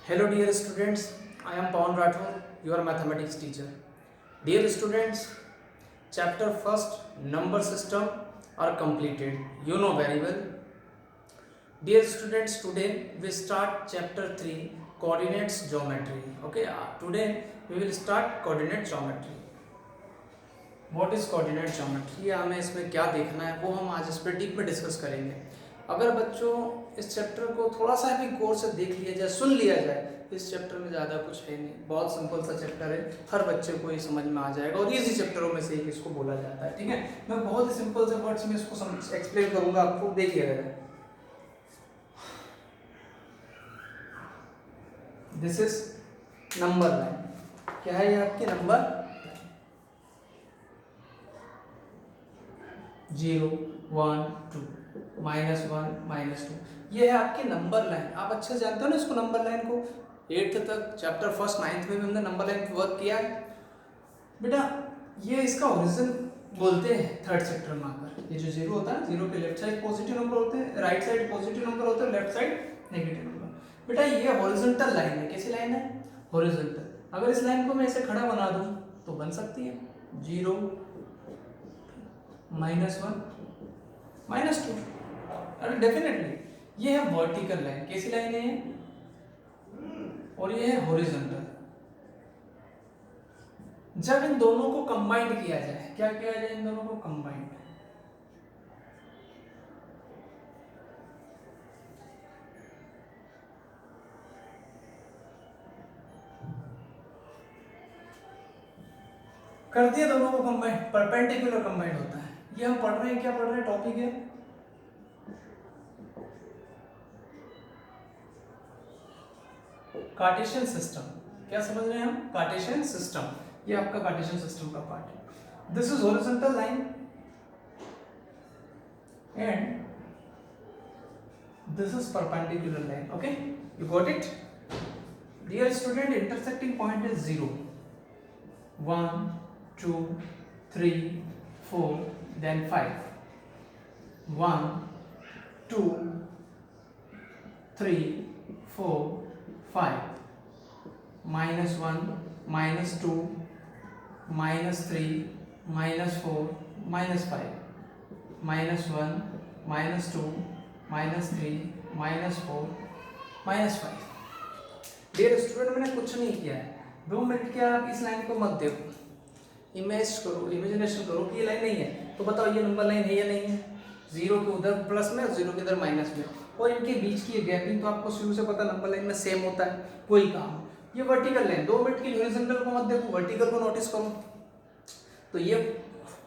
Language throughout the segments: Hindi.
Hello dear students, I am Pawan Rathore, your mathematics teacher. Dear students, chapter first number system are completed. You know very well. Dear students, today we start chapter 3 coordinates geometry. Okay, today we will start coordinate geometry. What is coordinate geometry? ये हमें इसमें क्या देखना है वो हम आज इस पर डीप में डिस्कस करेंगे. अगर बच्चों इस चैप्टर को थोड़ा सा भी गौर से देख लिया जाए, सुन लिया जाए, इस चैप्टर में ज़्यादा कुछ है नहीं, बहुत सिंपल सा चैप्टर है, हर बच्चे को ये समझ में आ जाएगा और इजी चैप्टरों में से एक इसको बोला जाता है. ठीक है, मैं बहुत ही सिंपल से वर्ड्स में इसको एक्सप्लेन करूंगा, आपको देखिएगा. This is number line. क्या है ये आपकी नंबर 0 1 2 -1 -2, ये है आपकी नंबर लाइन. आप अच्छे से जानते हो ना इसको, नंबर लाइन को 8th तक चैप्टर फर्स्ट 9th में भी हमने नंबर लाइन पे वर्क किया है बेटा. ये इसका ओरिजिन बोलते हैं थर्ड चैप्टर में आकर. ये जो 0 होता है, 0 के लेफ्ट साइड पॉजिटिव नंबर होते हैं, राइट साइड पॉजिटिव नंबर होते हैं, लेफ्ट साइड नेगेटिव नंबर. बेटा ये हॉरिजॉन्टल लाइन है. कैसी लाइन है? हॉरिजॉन्टल. अगर इस लाइन को मैं ऐसे खड़ा बना दूं तो बन सकती है 0 -1 -2. अरे डेफिनेटली ये है वर्टिकल लाइन. कैसी लाइन है? और ये है हॉरिजॉन्टल. जब इन दोनों को कंबाइंड किया जाए, क्या किया जाए? इन दोनों को कंबाइंड. कर दिया दोनों को कंबाइंड, परपेंडिकुलर कंबाइंड होता है. ये हम पढ़ रहे हैं, क्या पढ़ रहे हैं? टॉपिक है कार्टेशियन सिस्टम. क्या समझ रहे हैं हम? Cartesian system. ये आपका कार्टेशियन सिस्टम का पार्ट है. This is horizontal line and this is perpendicular line. Okay, you got it? Dear student, intersecting point is 0 1 2 3 4 then 5 1 2 3 4 5 -1 -2 -3 -4 -5 -1 -2 -3 -4 -5. Dear student, मैंने कुछ नहीं किया है. 2 मिनट के आप इस लाइन को मत देखो, इमेजिनेशन करो कि ये लाइन नहीं है. तो बताओ ये नंबर लाइन है या नहीं है? 0 के उधर प्लस में और 0 के इधर माइनस में, और इनके बीच की गैपिंग तो आपको शुरू से पता नंबर लाइन में सेम होता है. कोई काम. ये वर्टिकल लाइन. 2 मिनट की हॉरिजॉन्टल को मत देखो, वर्टिकल को नोटिस करो. तो ये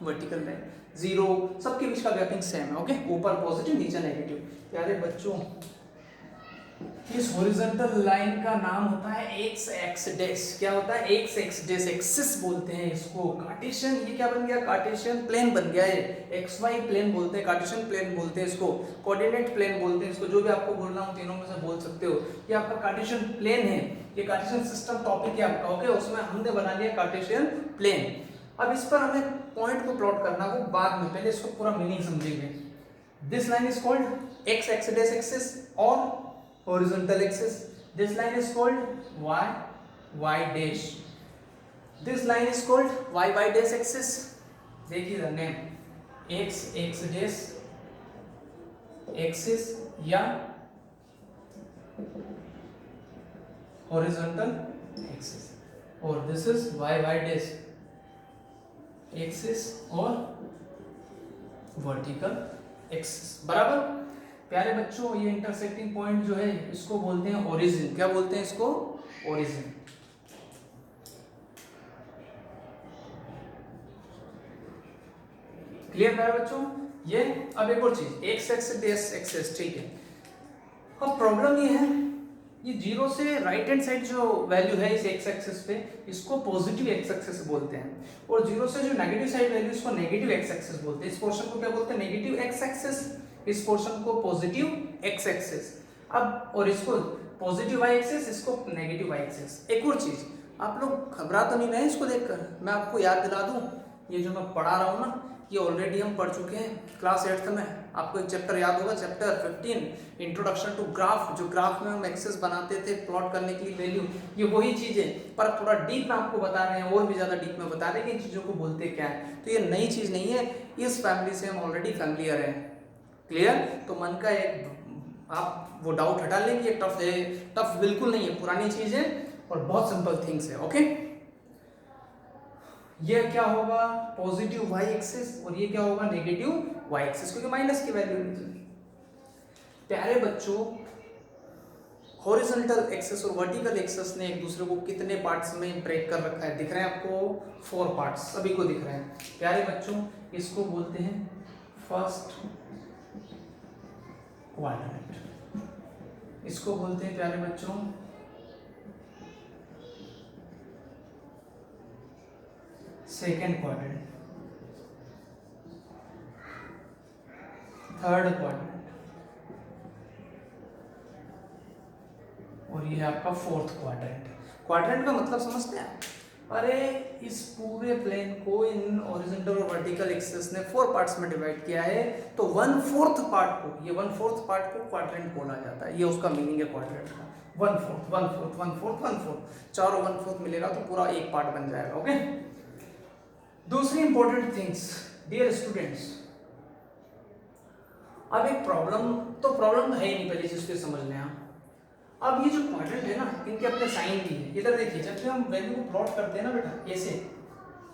वर्टिकल लाइन 0, सबके बीच का गैपिंग सेम है. ओके, ऊपर पॉजिटिव नीचे नेगेटिव. प्यारे बच्चों, इस हॉरिजॉन्टल लाइन का नाम होता है एक्स एक्स डैश. क्या होता है? X x dash. एक्सिस बोलते हैं इसको. कार्टेशियन, ये क्या बन गया? कार्टेशियन प्लेन बन गया. ये एक्स वाई प्लेन बोलते हैं, कार्टेशियन प्लेन बोलते हैं इसको, कोऑर्डिनेट प्लेन बोलते हैं इसको. जो भी आपको बोलना हो तीनों में से बोल सकते हो. ये आपका कार्टेशियन प्लेन है. ये कार्टेशियन सिस्टम टॉपिक है आपका. ओके, उसमें हमने बना लिया कार्टेशियन प्लेन. अब इस पर हमें पॉइंट को प्लॉट करना हो बाद में, पहले इसको पूरा मीनिंग समझेंगे. This line is called x x dash axis और horizontal axis. This line is called y dash. This line is called y dash axis. देखिए the name x x dash axis या horizontal axis, और this is y dash axis और vertical axis. बराबर. प्यारे बच्चों, ये इंटरसेक्टिंग पॉइंट जो है इसको बोलते हैं ओरिजिन. क्या बोलते हैं इसको? ओरिजिन. क्लियर प्यारे बच्चों? ये अब एक और चीज, एक्स एक्स डैश एक्सिस. ठीक है, अब प्रॉब्लम ये है, ये 0 से राइट हैंड साइड जो वैल्यू है इस एक्स एक्सिस पे, इसको पॉजिटिव एक्स एक्सिस बोलते हैं, और 0 से जो नेगेटिव साइड वैल्यू इसको नेगेटिव एक्स एक्सिस बोलते हैं. इस पोर्शन को क्या बोलते हैं? Negative x axis. इस पोर्शन को पॉजिटिव एक्स एक्सिस. अब और इसको पॉजिटिव वाई एक्सिस, इसको नेगेटिव वाई एक्सिस. एक और चीज, आप लोग घबरा तो नहीं रहे इसको देखकर? मैं आपको याद दिला दूं, ये जो मैं पढ़ा रहा हूँ ना, ये ऑलरेडी हम पढ़ चुके हैं क्लास 8th में। आपको एक चैप्टर याद होगा, चैप्टर 15 इंट्रोडक्शन टू ग्राफ। जो ग्राफ में हम एक्सेस बनाते थे प्लॉट करने के लिए वैल्यू, ये वही चीज़ें पर थोड़ा डीप में आपको बता रहे हैं, और भी ज़्यादा डीप में बता रहे हैं कि इन चीज़ों को बोलते क्या है। तो ये नई चीज़ नहीं है, इस फैमिली से हम ऑलरेडी फैमिलियर हैं। क्लियर? तो मन का एक आप वो डाउट हटा लें कि ये टफ है, टफ बिल्कुल नहीं है, पुरानी चीज़ है और बहुत सिंपल थिंग्स है। ओके, ये क्या होगा पॉजिटिव वाई एक्सिस और ये क्या होगा नेगेटिव वाई एक्सिस, क्योंकि माइनस की वैल्यू नहीं। प्यारे बच्चों, हॉरिजॉन्टल एक्सिस और वर्टिकल एक्सिस ने एक दूसरे को कितने पार्ट्स में ब्रेक कर रखा है? दिख रहे हैं आपको? 4 पार्ट्स, सभी को दिख रहे हैं। प्यारे बच्चों, इसको बोलते हैं फर्स्ट क्वाड्रेंट, इसको बोलते हैं प्यारे बच्चों सेकेंड क्वाड्रेंट, थर्ड क्वाड्रेंट और ये है आपका फोर्थ क्वाड्रेंट। क्वाड्रेंट का मतलब समझते हैं? अरे इस पूरे प्लेन को इन हॉरिजॉन्टल और वर्टिकल एक्सिस ने 4 पार्ट्स में डिवाइड किया है, तो 1/4 पार्ट को, ये 1/4 पार्ट को क्वाड्रेंट बोला जाता है। ये उसका मीनिंग है क्वाड्रेंट का। 1/4 1/4 1/4 1/4 चारों 1/4 मिलेगा तो पूरा एक पार्ट बन जाएगा। ओके, दूसरी इंपॉर्टेंट थिंग्स डियर स्टूडेंट्स, अब एक प्रॉब्लम तो है ही नहीं, पहले चीज को समझ लें आप। अब ये जो क्वाड्रेंट है ना, इनके अपने साइन भी है। इधर देखिए, जब भी हम वैल्यू को प्लॉट करते हैं ना बेटा ऐसे,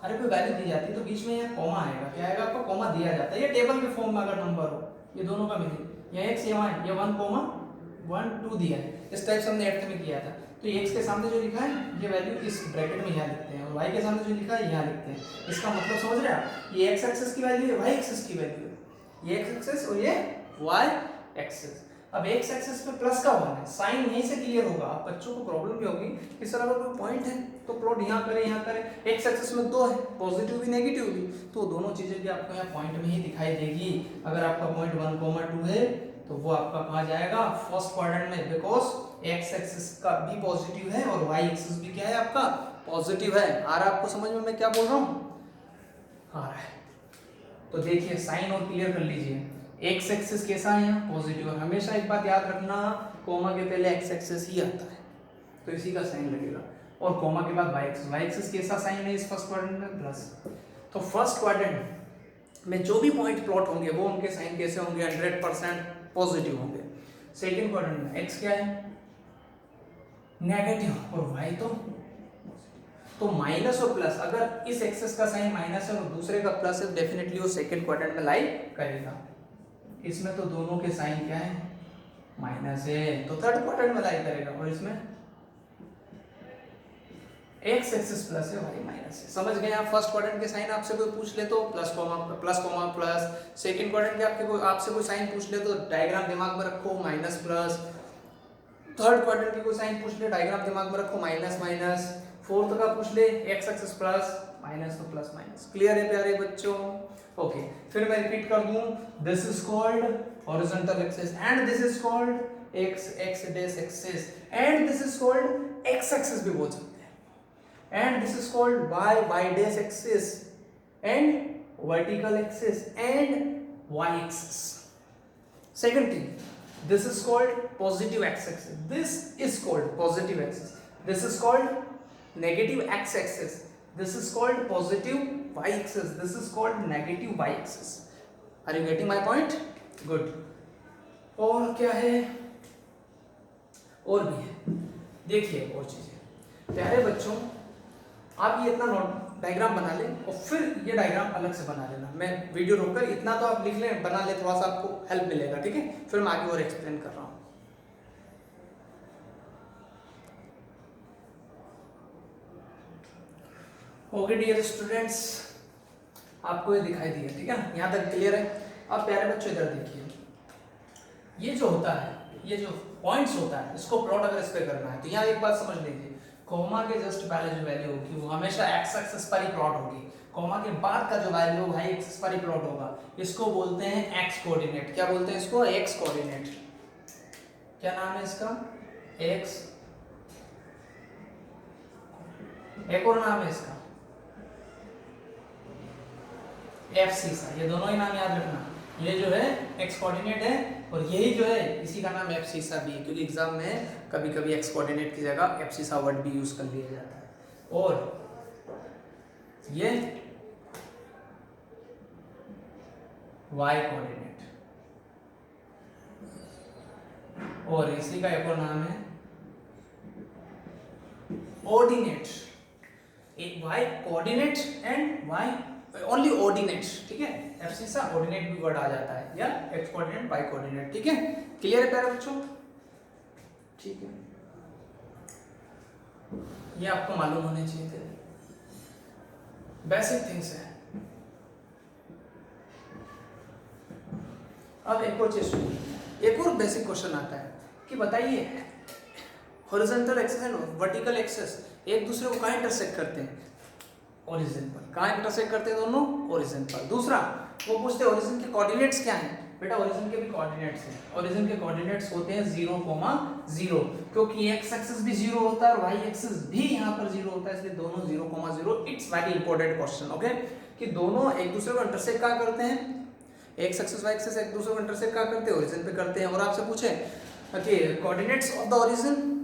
अरे कोई वैल्यू दी जाती है तो बीच में ये कॉमा आएगा। क्या आएगा आपका? कॉमा दिया जाता है। ये टेबल के फॉर्म में अगर नंबर हो, ये दोनों का मिले, ये x ये y, ये 1, 2 दिया है। इस टाइप से हमने 8th में किया था। तो x के सामने जो लिखा है ये वैल्यू इस ब्रैकेट में यहाँ लिखते हैं, और y के सामने जो लिखा है यहाँ लिखते हैं। इसका मतलब समझ रहे हैं आप? ये x एक्सिस की वैल्यू है, y एक्सिस की वैल्यू है, ये x एक्सिस और ये y एक्सिस। अब x एक्सिस पे प्लस का 1 है, साइन यहीं से क्लियर होगा। आप बच्चों को प्रॉब्लम क्या होगी कि सर अगर कोई पॉइंट है तो प्लॉट यहाँ करें यहाँ करें। x एक्सिस में 2 है, पॉजिटिव भी नेगेटिव भी, तो दोनों चीजें भी आपको यहाँ पॉइंट में ही दिखाई देगी। अगर आपका पॉइंट 1, 2 है तो वो आपका कहाँ जाएगा? फर्स्ट क्वाड्रेंट में, बिकॉज x एक्सिस का भी पॉजिटिव है और y एक्सिस भी क्या है आपका? पॉजिटिव है। आ रहा है आपको समझ में मैं क्या बोल रहा हूँ? आ रहा है। तो देखिए साइन और क्लियर कर लीजिए। एक्स एक्सिस कैसा है यहाँ? पॉजिटिव। और हमेशा एक बात याद रखना, कोमा के पहले एक्स एक्सिस ही आता है, तो इसी का साइन लगेगा, और कोमा के बाद वाई एक्सिस। वाई एक्सिस कैसा साइन है इस फर्स्ट क्वाड्रेंट में? प्लस। तो फर्स्ट क्वाड्रेंट में जो भी पॉइंट प्लॉट होंगे वो उनके साइन कैसे होंगे? 100% पॉजिटिव होंगे। सेकेंड क्वाड्रेंट में एक्स क्या है? नेगेटिव, और वाई तो माइनस और प्लस। अगर इस एक्सिस का साइन माइनस है और दूसरे का प्लस है, डेफिनेटली वो सेकंड क्वाड्रेंट में लाई करेगा। इसमें तो दोनों के साइन क्या है? माइनस है, तो थर्ड क्वाड्रेंट में लाई करेगा। और इसमें एक्स एक्सिस प्लस है, वाई माइनस है। समझ गए आप? फर्स्ट क्वाड्रेंट के साइन आपसे कोई पूछ ले तो plus comma plus. Second quadrant के आपसे कोई साइन पूछ ले तो डायग्राम दिमाग में रखो, माइनस प्लस। थर्ड क्वाड्रेंट की कोई साइन पूछ ले, डायग्राम दिमाग में रखो, माइनस माइनस। फोर्थ का पूछ ले, एक्स एक्सिस प्लस माइनस तो प्लस माइनस। क्लियर है प्यारे बच्चों? ओके, फिर मैं रिपीट कर दूं, this is called horizontal axis and this is called X dash axis and this is called X axis भी बोल सकते हैं, and this is called Y dash axis and vertical axis and Y axis. Second thing, this is called positive x axis, this is called positive axis, this is called negative x axis, this is called positive y axis, this is called negative y axis. Are you getting my point? Good. और क्या है? और भी है, देखिए और चीजें। प्यारे बच्चों, आप ये इतना नोट डायग्राम बना लें और फिर ये डायग्राम अलग से बना लेना। मैं वीडियो रोककर इतना तो आप लिख लें, बना ले, थोड़ा सा आपको हेल्प मिलेगा, ठीक है? फिर मैं आगे और एक्सप्लेन कर रहा हूँ। ओके डियर स्टूडेंट्स, आपको ये दिखाई दिया, ठीक है ना? यहाँ तक क्लियर है? अब प्यारे बच्चों इधर देखिए, ये जो होता है, ये जो पॉइंट्स होता है, इसको प्लॉट अगर इस पे करना है तो यहाँ एक बात समझ लीजिए, कोमा के जस्ट पहले जो वैल्यू होगी वो हमेशा एक्स एक्सिस पर ही प्लॉट होगी। कोमा के बाद का जो वैल्यू वाई एक्सिस पर ही प्लॉट होगा। इसको बोलते हैं एक्स कोऑर्डिनेट। क्या बोलते हैं इसको? X coordinate. क्या नाम है इसका? एक्स। एक और नाम है इसका एफ सीसा, ये दोनों ही नाम याद रखना। ये जो है एक्स कोऑर्डिनेट है और यही जो है इसी का नाम एफ सीसा भी है, क्योंकि एग्जाम में कभी कभी एक्स कोऑर्डिनेट की जगह एफ सीसा वर्ड भी यूज कर लिया जाता है। और ये वाई कोऑर्डिनेट, और इसी का एक और नाम है ऑर्डिनेट। एक Y coordinate and Y only ordinate, ठीक है। एफ सीसा ऑर्डिनेट भी वर्ड आ जाता है, या एक्स कोऑर्डिनेट वाई कोऑर्डिनेट, ठीक है। क्लियर है प्यारे बच्चों? ठीक है, ये आपको मालूम होने चाहिए थे, बेसिक थिंग्स है। अब एक और चीज सुनिए, एक और बेसिक क्वेश्चन आता है कि बताइए horizontal axis and vertical axis एक दूसरे को कहाँ इंटरसेक्ट करते हैं? ओरिजिन पर। कहाँ इंटरसेक्ट करते हैं दोनों? ओरिजिन पर। दूसरा वो पूछते हैं ओरिजिन के कोऑर्डिनेट्स क्या हैं? बेटा ओरिजिन के भी कोऑर्डिनेट्स हैं, ओरिजिन के कोऑर्डिनेट्स होते हैं 0,0, क्योंकि एक्स एक्सिस भी 0 होता है और वाई एक्सिस भी यहाँ पर 0 होता है, इसलिए दोनों 0,0। It's very important question, okay, कि दोनों एक दूसरे को इंटरसेक्ट कहाँ करते हैं? एक्स एक्सिस वाई एक्सिस एक दूसरे को इंटरसेक्ट कहाँ करते हैं? ओरिजिन पे करते हैं। और आपसे पूछे कि coordinates of the origin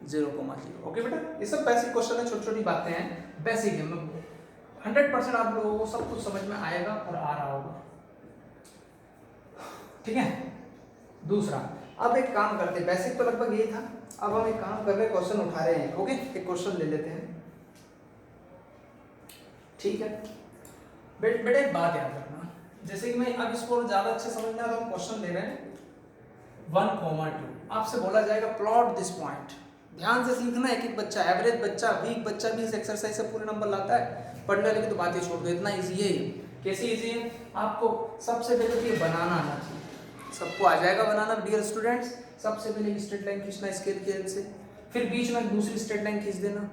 0,0, okay बेटा। ये सब बेसिक क्वेश्चन है, छोटी छोटी बातें हैं, बेसिक है, 100% आप लोगों को सब कुछ समझ में आएगा और आ रहा होगा, ठीक है। दूसरा, अब एक काम करते हैं, बेसिक तो लगभग यही था, अब हम एक काम कर रहे हैं, क्वेश्चन उठा रहे हैं, ओके। एक क्वेश्चन ले लेते हैं, ठीक है। बेटा एक बात याद रखना, जैसे कि मैं अब इसको ज्यादा अच्छे समझना है तो हम क्वेश्चन ले रहे हैं 1,2, आपसे बोला जाएगा प्लॉट दिस पॉइंट। ध्यान से सीखना, एक एक बच्चा, एवरेज बच्चा, वीक बच्चा भी इस एक्सरसाइज से पूरे नंबर लाता है। पढ़ने वाले की तो बात ही छोड़ दो, इतना इजी है ये। कैसे इजी है? आपको सबसे पहले तो ये बनाना आना चाहिए, सबको आ जाएगा बनाना डियर स्टूडेंट्स। सबसे पहले स्ट्रेट लाइन खींचना स्केल की हेल्प से, फिर बीच में दूसरी स्ट्रेट लाइन खींच देना।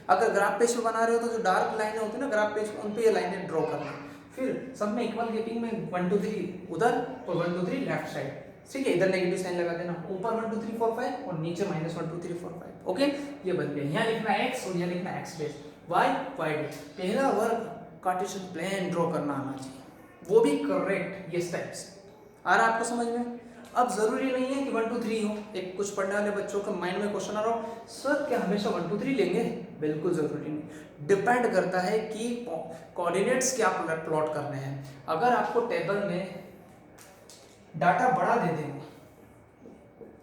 अगर ग्राफ पेज पे बना रहे हो तो जो डार्क लाइनें होती है ना ग्राफ पेज पे, उन पे ये लाइनें ड्रॉ करना। फिर सब में इक्वल गैपिंग में 1 2 3 उधर और 1 2 3 लेफ्ट साइड, ठीक है। इधर नेगेटिव साइन लगा देना, ऊपर 1 2 3 4 5 और नीचे -1 2 3 4 5, ओके। ये बन गया। यहाँ लिखना x और यहाँ लिखना x base, y y base. पहला वर्ग कार्टेशियन प्लेन ड्रॉ करना आना चाहिए, वो भी करेक्ट, ये स्टेप्स आ रहा है आपको समझ में। अब जरूरी नहीं है कि 1 2 3 हो। एक कुछ पढ़ने वाले बच्चों के माइंड में क्वेश्चन आ रहा हो, सर क्या हमेशा 1 2 3 लेंगे? बिल्कुल जरूरी नहीं, डिपेंड करता है कि कोऑर्डिनेट्स क्या प्लॉट करने हैं। अगर आपको टेबल में डाटा बड़ा दे देंगे,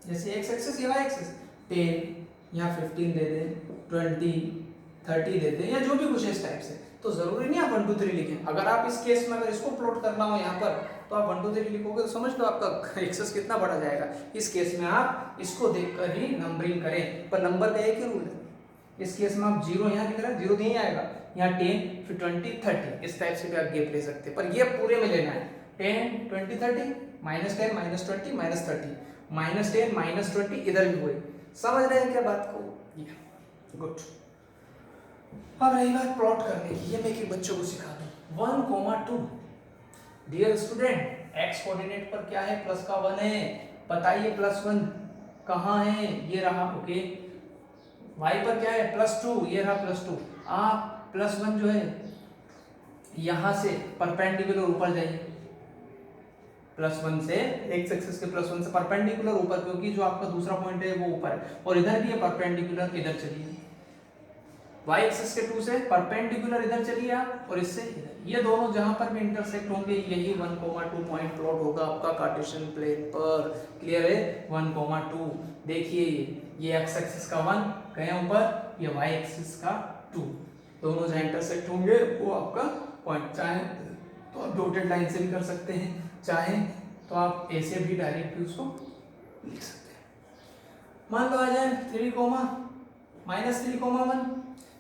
जैसे एक्स एक्सिस या वाई एक्सिस 10 या 15 दे दें, 20 30 दे दें, या जो भी कुछ इस टाइप से, तो जरूरी नहीं आप 1 2 3 लिखें। अगर आप इस केस में अगर इसको प्लॉट करना हो यहाँ पर, तो आप 1 2 3 लिखोगे तो समझ लो आपका एक्सेस कितना बड़ा जाएगा। इस केस में आप इसको देखकर ही नंबरिंग करें, पर नंबर का एक ही रूल है। इस केस में आप 0 यहाँ लिख रहे हैं, 0 नहीं आएगा, यहाँ 10 फिर 20 30, इस टाइप से भी आप गैप ले सकते हैं, पर ये पूरे में लेना है। 10 20 30 -10 -20 -30 -10 -20, इधर भी हुए। समझ रहे हैं क्या बात को? गुड। अब रही बात प्लॉट करने की, ये मैं एक बच्चों को सिखा दूं। 1,2 डियर स्टूडेंट, एक्स कोऑर्डिनेट पर क्या है? प्लस का 1 है, बताइए +1 कहाँ है? ये रहा, ओके। वाई पर क्या है? +2, ये रहा +2। आप +1 जो है यहां से परपेंडिकुलर ऊपर जाइए, +1 से एक्स एक्सिस के +1 से परपेंडिकुलर ऊपर, क्योंकि जो आपका दूसरा पॉइंट है वो ऊपर है, और इधर भी है परपेंडिकुलर, इधर चलिए। y एक्सिस के 2 से परपेंडिकुलर इधर चलिए आप, और इससे इधर, ये दोनों जहां पर भी इंटरसेक्ट होंगे यही 1,2 पॉइंट प्लॉट होगा आपका कार्टेशियन प्लेन पर। क्लियर है? 1,2 देखिए, ये x एक्सिस का 1 गया ऊपर, ये y एक्सिस का 2, दोनों जहां इंटरसेक्ट होंगे वो आपका पॉइंट। चाहे तो आप डॉटेड लाइन से भी कर सकते हैं, चाहे तो आप ऐसे भी डायरेक्ट भी उसको लिख सकते हैं। मान लो आ जाए 3,-3,1,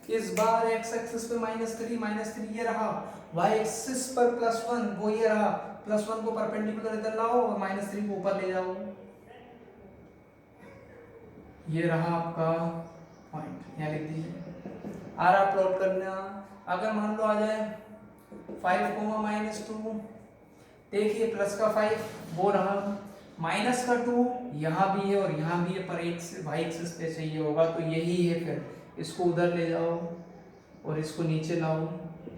इस बार x एक्सिस पे -3 ये रहा, y एक्सिस पर +1 वो ये रहा, +1 को परपेंडिकुलर इधर लाओ और -3 को ऊपर ले जाओ, ये रहा आपका पॉइंट, यहाँ लिख दीजिए। आ रहा प्लॉट करना। अगर मान लो आ जाए 5,-2, देखिए प्लस का 5 वो रहा, माइनस का 2 यहाँ भी है और यहाँ भी है, पर एक से y एक्सिस पे चाहिए होगा, तो यही है। फिर इसको उधर ले जाओ और इसको नीचे लाओ,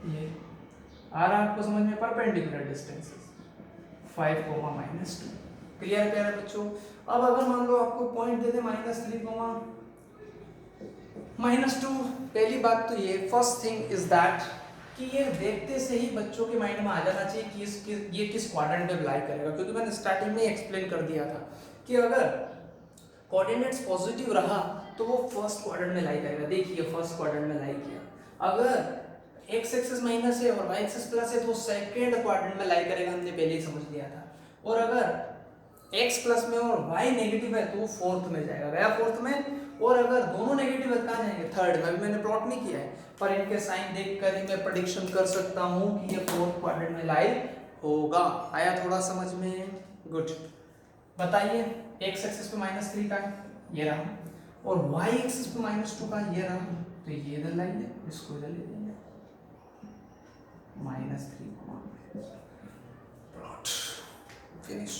ये आ रहा है आपको समझ में, परपेंडिकुलर डिस्टेंसेस 5, -2। क्लियर प्यारे बच्चों। अब अगर मान लो आपको पॉइंट दे दे -3, -2, पहली बात तो ये फर्स्ट थिंग इज दैट कि ये देखते से ही बच्चों के माइंड में आ जाना चाहिए कि ये किस क्वाड्रेंट में लाई करेगा, क्योंकि मैंने स्टार्टिंग में एक्सप्लेन कर दिया था कि अगर कोऑर्डिनेट्स पॉजिटिव रहा तो वो फर्स्ट क्वाड्रेंट में लाई करेगा। देखिए फर्स्ट क्वाड्रेंट में लाई किया, अगर x एक्सिस माइनस है और y एक्सिस प्लस है तो सेकंड क्वाड्रेंट में लाई करेगा, हमने पहले ही समझ लिया था। और अगर x प्लस में और y नेगेटिव है तो वो फोर्थ में जाएगा, गया फोर्थ में। और अगर दोनों नेगेटिव है कहाँ जाएंगे, थर्ड में। मैंने प्लॉट नहीं किया है पर इनके साइन देखकर ही मैं प्रेडिक्शन कर सकता हूँ कि ये फोर्थ क्वाड्रेंट में लाई होगा। आया थोड़ा समझ में? गुड। बताइए x एक्सिस पे -3 का है, ये रहा, और y एक्सिस पे -2 का ये रहा, तो ये इधर लाएंगे, इसको इधर ले लेंगे, -3 प्लॉट फिनिश।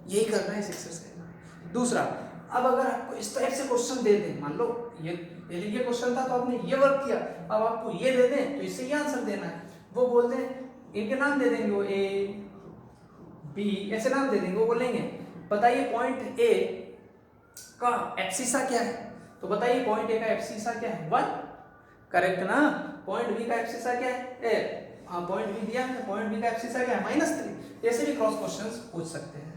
यही करना है इस एक्सरसाइज। दूसरा, अब अगर आपको इस टाइप से क्वेश्चन दे दें, मान लो ये पहले ये क्वेश्चन था तो आपने ये वर्क किया, अब आपको ये दे दें तो इससे ये आंसर देना है। वो बोलते हैं, इनके नाम दे देंगे, वो ए बी ऐसे नाम दे देंगे, वो बोलेंगे बताइए पॉइंट ए का एब्सिसा क्या है, तो बताइए पॉइंट ए का एब्सिसा क्या है, 1, करेक्ट ना। पॉइंट बी का एब्सिसा क्या है, हाँ पॉइंट बी दिया है, पॉइंट बी का एब्सिसा क्या है, -3। ऐसे भी क्रॉस क्वेश्चंस पूछ सकते हैं।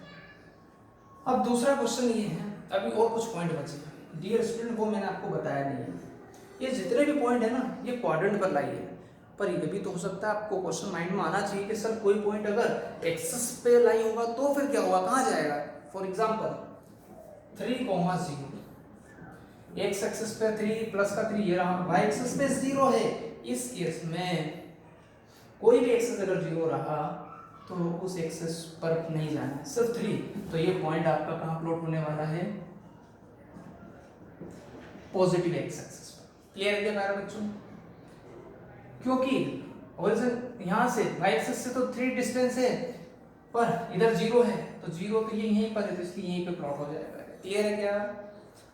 अब दूसरा क्वेश्चन ये है, अभी और कुछ पॉइंट बचे डियर स्टूडेंट, वो मैंने आपको बताया नहीं है। ये जितने भी पॉइंट है ना, ये क्वाड्रेंट पर लाइए, पर ये भी तो हो सकता है आपको क्वेश्चन माइंड में आना चाहिए कि सर कोई पॉइंट अगर एक्सिस पे लाई होगा तो फिर क्या होगा, कहाँ जाएगा। फॉर एग्जांपल 3,0, एक्स एक्सिस पे 3 प्लस का 3 ये रहा, वाई एक्सिस पे 0 है। इस केस में कोई भी एक्सिस अगर 0 रहा तो उस एक्सिस पर नहीं जाना है, सिर्फ 3। तो ये पॉइंट आपका कहाँ प्लॉट होने वाला है, पॉजिटिव एक्स एक्सिस पर। क्लियर है क्या मेरे बच्चों? क्योंकि ओरिजिन यहाँ से y एक्सिस से तो 3 डिस्टेंस है, पर इधर 0 है, तो 0 तो ये यहीं पर है, तो इसलिए यहीं पे प्लॉट हो जाएगा। क्लियर है क्या?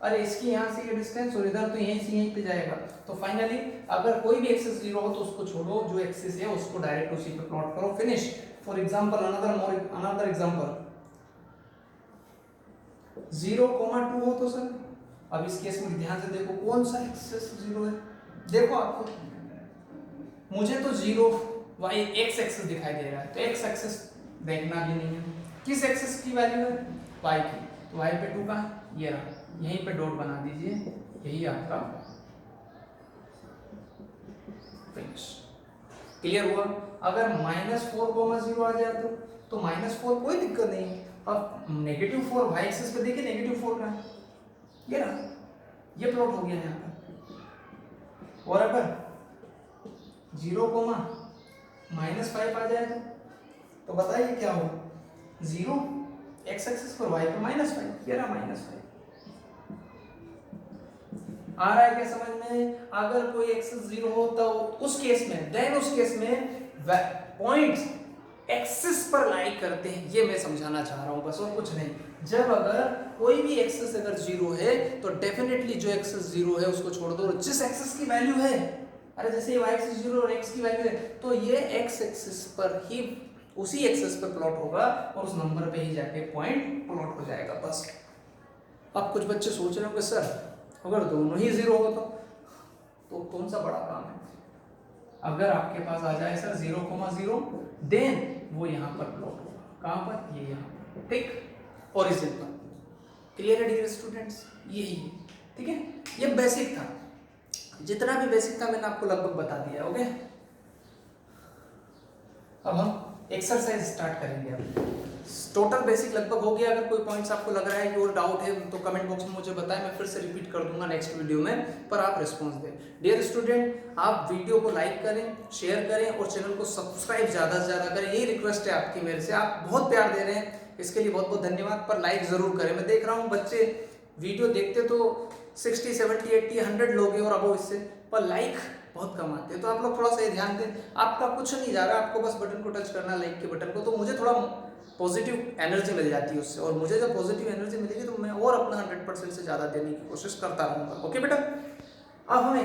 अरे इसकी यहाँ से ये डिस्टेंस और इधर तो यहीं से यहीं पे जाएगा। तो फाइनली अगर कोई भी एक्सिस 0 हो तो उसको छोड़ो, जो एक्सिस है उसको डायरेक्ट उसी पे प्लॉट करो, finish. For example another example 0,2 हो तो सर, अब इस केस में ध्यान से देखो कौन सा एक्सिस 0 है। देखो आपको, मुझे तो 0 y x एक्सिस दिखाई दे रहा है, तो x एक्सिस देखना भी नहीं है। किस एक्सिस की वैल्यू है, y की, तो y पे 2 का ये रहा, यहीं पे डॉट बना दीजिए, यही आपका फिनिश। क्लियर हुआ? अगर -4,0 आ जाए तो -4 कोई दिक्कत नहीं है। अब -4 y एक्सिस पे देखिए, -4 का ये रहा, ये प्लॉट हो गया यहाँ पर। और अगर 0, -5 आ जाए तो बताइए क्या होगा, 0 x एक्सिस पर y पे -5, ये रहा -5। आ रहा है क्या समझ में? अगर कोई एक्सिस 0 हो तो उस केस में पॉइंट्स एक्सिस पर लाई करते हैं, ये मैं समझाना चाह रहा हूं बस, और कुछ नहीं। जब अगर कोई भी एक्सिस अगर 0 है तो डेफिनेटली जो एक्सिस 0 है उसको छोड़ दो, जिस एक्सिस की वैल्यू है, अरे जैसे ये y एक्सिस 0 और x की वैल्यू है, तो ये x एक्सिस पर ही, उसी एक्सिस पर प्लॉट होगा और उस नंबर पे ही जाके पॉइंट प्लॉट हो जाएगा, बस। अब कुछ बच्चे सोच रहे होंगे सर अगर दोनों ही 0 हो तो कौन सा बड़ा काम है। अगर आपके पास आ जाए सर 0,0, देन वो यहाँ पर प्लॉट होगा, कहाँ पर, ये यहाँ पर, ठीक, ओरिजिन पर। क्लियर है डियर स्टूडेंट्स? यही है, ठीक है। ये बेसिक था, जितना भी बेसिक था मैंने आपको लगभग बता दिया। ओके, अब हम एक्सरसाइज स्टार्ट करेंगे। अब टोटल बेसिक लगभग हो गया। अगर कोई पॉइंट्स आपको लग रहा है कि और डाउट है तो कमेंट बॉक्स में मुझे बताएं, मैं फिर से रिपीट कर दूंगा नेक्स्ट वीडियो में, पर आप रिस्पॉन्स दें। डियर स्टूडेंट, आप वीडियो को लाइक करें, शेयर करें और चैनल को सब्सक्राइब ज़्यादा से ज़्यादा करें, यही रिक्वेस्ट है आपकी मेरे से। आप बहुत प्यार दे रहे हैं, इसके लिए बहुत बहुत धन्यवाद। पर लाइक ज़रूर करें। मैं देख रहा हूँ बच्चे वीडियो देखते तो 60, 70, 80, 100 लोग हैं और अब इससे, पर लाइक बहुत कम आते हैं। तो आप लोग थोड़ा सा ये ध्यान दें, आपका कुछ नहीं जा रहा, आपको बस बटन को टच करना, लाइक के बटन को, तो मुझे थोड़ा पॉजिटिव एनर्जी मिल जाती है उससे, और मुझे जब पॉजिटिव एनर्जी मिलेगी तो मैं और अपना 100% से ज़्यादा देने की कोशिश करता रहूँगा। ओके बेटा, अब हम